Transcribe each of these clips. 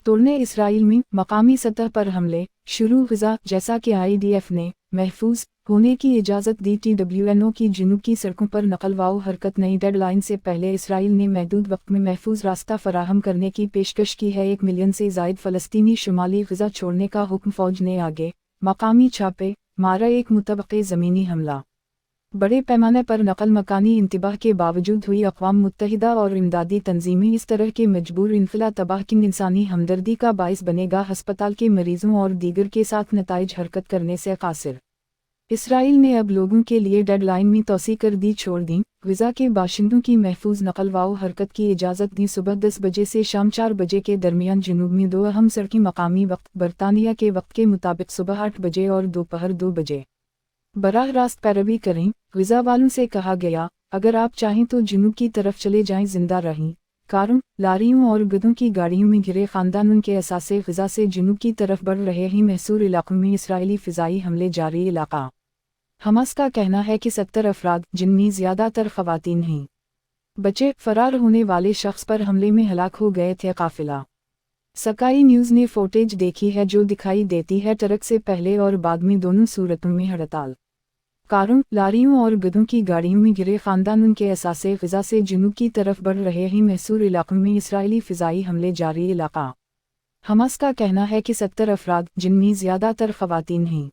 तोड़ने इसराइल में मकामी सतह पर हमले शुरू गजा। जैसा कि IDF ने महफूज होने की इजाज़त दी, TWNO की जुनूब की सड़कों पर नकलवाओ हरकत नई डेडलाइन से पहले इसराइल ने महदूद वक्त में महफूज रास्ता फराहम करने की पेशकश की है। 1 मिलियन से ज़ायद फ़लस्तीनी शुमाली गजा छोड़ने का हुक्म। फ़ौज ने आगे मकामी छापे मारा, एक मुतबक़े ज़मीनी हमला। बड़े पैमाने पर नकल मकानी इंतबाह के बावजूद हुई। अक़वाम मुत्तहिदा और इमदादी तंजीमें इस तरह के मजबूर इनफिला तबाहकुन इंसानी हमदर्दी का बाइस बनेगा। हस्पताल के मरीजों और दीगर के साथ नताइज हरकत करने से कासिर। इसराइल ने अब लोगों के लिए डेडलाइन में तोसी कर दी, छोड़ दी। गजा के बाशिंदों की महफूज नकलवाओ हरकत की इजाज़त दी। सुबह 10 बजे से शाम 4 बजे के दरमियान जुनूब में 2 अहम सड़कें मकामी वक्त बरतानिया के वक्त के मुताबिक सुबह 8 बजे और दोपहर 2 बजे बराह रास्त पैरवी करें। गजा वालों से कहा गया, अगर आप चाहें तो जुनूब की तरफ चले जाएं, जिंदा रहें। कारों, लारियों और गधों की गाड़ियों में घिरे खानदान उनके असासे गजा से जुनूब की तरफ बढ़ रहे हैं। महसूर इलाकों में इसराइली फ़िज़ाई हमले जारी। इलाका हमास का कहना है कि 70 अफराद, जिनमें ज़्यादातर ख़वातीन हैं, बचे। फरार होने वाले शख्स पर हमले में हलाक हो गए थे। काफिला स्काई न्यूज़ ने फुटेज देखी है जो दिखाई देती है ट्रक से पहले और बाद में दोनों सूरतों में हड़ताल। कारों, लारियों और गधों की गाड़ियों में घिरे खानदान उनके असासे गजा से जुनूब की तरफ बढ़ रहे हैं। महसूर इलाकों में इसराइली फ़िज़ाई हमले जारी। इलाका हमास का कहना है कि 70 अफराद, जिनमें ज़्यादातर ख़वातीन हैं,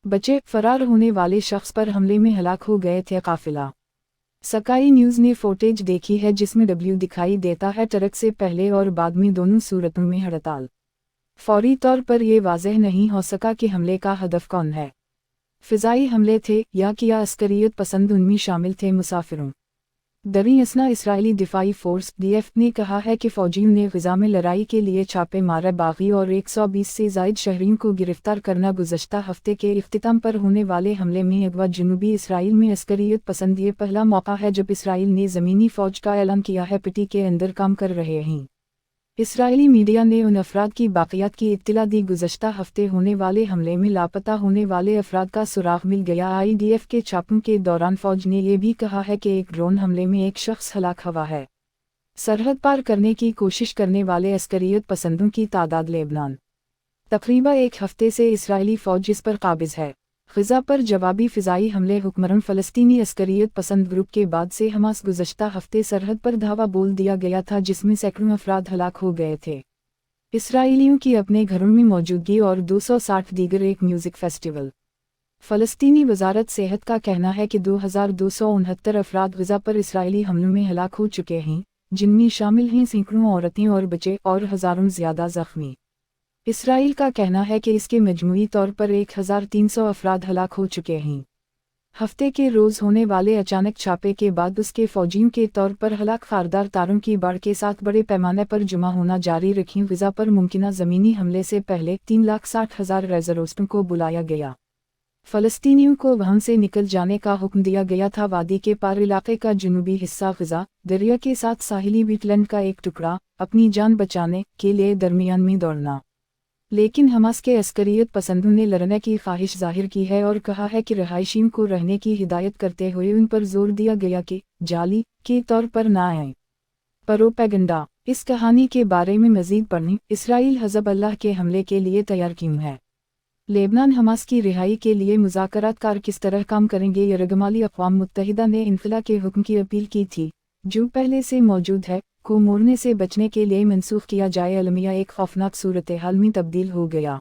बचे। फरार होने वाले शख्स पर हमले में हलाक हो गए थे। काफिला स्काई न्यूज़ ने फुटेज देखी है जिसमें W दिखाई देता है ट्रक से पहले और बाद में दोनों सूरतों में हड़ताल। फौरी तौर पर यह वाज़ेह नहीं हो सका कि हमले का हदफ कौन है, फ़िज़ाई हमले थे या क्या अस्करियत पसंद उनमें शामिल थे। मुसाफिरों दरी असना इसराइली दिफाई फ़ोर्स DF ने कहा है कि फ़ौजियों ने गजा में लड़ाई के लिए छापे मारे बागी और 120 से ज़ायद शहरियों को गिरफ्तार करना। गुज़श्ता हफ्ते के इख्तिताम पर होने वाले हमले में अगवा जुनूबी इसराइल में अस्करियत पसंद ये पहला मौका है जब इसराइल ने ज़मीनी फ़ौज का ऐलान किया है पिटी के अंदर काम कर रहे हैं। इसराइली मीडिया ने उन अफराद की बाक़ियात की इत्तला दी। गुज़श्ता हफ्ते होने वाले हमले में लापता होने वाले अफराद का सुराग मिल गया। IDF के छापों के दौरान फ़ौज ने यह भी कहा है कि एक ड्रोन हमले में एक शख्स हलाक हुआ है। सरहद पार करने की कोशिश करने वाले अस्करियत पसंदों की तादाद लेबनान तकरीबन एक हफ्ते से इसराइली फ़ौज इस पर काबिज़ है। गजा पर जवाबी फ़िज़ाई हमले हुक्मरान फ़लस्तीनी अस्करियत पसंद ग्रुप के बाद से हमास गुज़श्ता हफ्ते सरहद पर धावा बोल दिया गया था, जिसमें सैकड़ों अफराद हलाक हो गए थे। इसराइलियों की अपने घरों में मौजूदगी और 260 दीगर एक म्यूज़िक फेस्टिवल। फ़लस्तीनी वज़ारत सेहत का कहना है कि 2269 अफराद गजा पर इसराइली हमलों में हलाक हो चुके हैं, जिनमें शामिल हैं सैकड़ों औरतें और बच्चे और हज़ारों ज़्यादा ज़ख्मी। इसराइल का कहना है कि इसके मजमूई तौर पर 1300 अफराद हलाक हो चुके हैं। हफ्ते के रोज़ होने वाले अचानक छापे के बाद उसके फ़ौजियों के तौर पर हलाक खारदार तारों की बाढ़ के साथ बड़े पैमाने पर जमा होना जारी रखी। गजा पर मुमकिना ज़मीनी हमले से पहले 3,60,000 रेज़रोस्टों को बुलाया गया। फ़लस्तीनियों को वहां से निकल जाने का हुक्म दिया गया था। वादी के पार इलाके का जनूबी हिस्सा गजा दरिया के साथ साहिली वेटलैंड का एक टुकड़ा अपनी जान बचाने के लिए दरमियान में दौड़ना। लेकिन हमास के अस्करियत पसंदों ने लड़ने की ख्वाहिश जाहिर की है और कहा है कि रहायशियों को रहने की हिदायत करते हुए उन पर जोर दिया गया कि जाली के तौर पर ना आएं। प्रोपेगेंडा। इस कहानी के बारे में मज़ीद पढ़ें। इसराइल हिज़्बुल्लाह के हमले के लिए तैयार क्यों है? लेबनान हमास की रिहाई के लिए मुज़ाकरातकार किस तरह काम करेंगे? यरगमाली अक़वाम मुत्तहिदा ने इन्फिला के हुक्म की अपील की थी, जो पहले से मौजूद है, को मोड़ने से बचने के लिए मनसूख किया जाए। अलमिया एक खौफनाक सूरत हाल में तब्दील हो गया।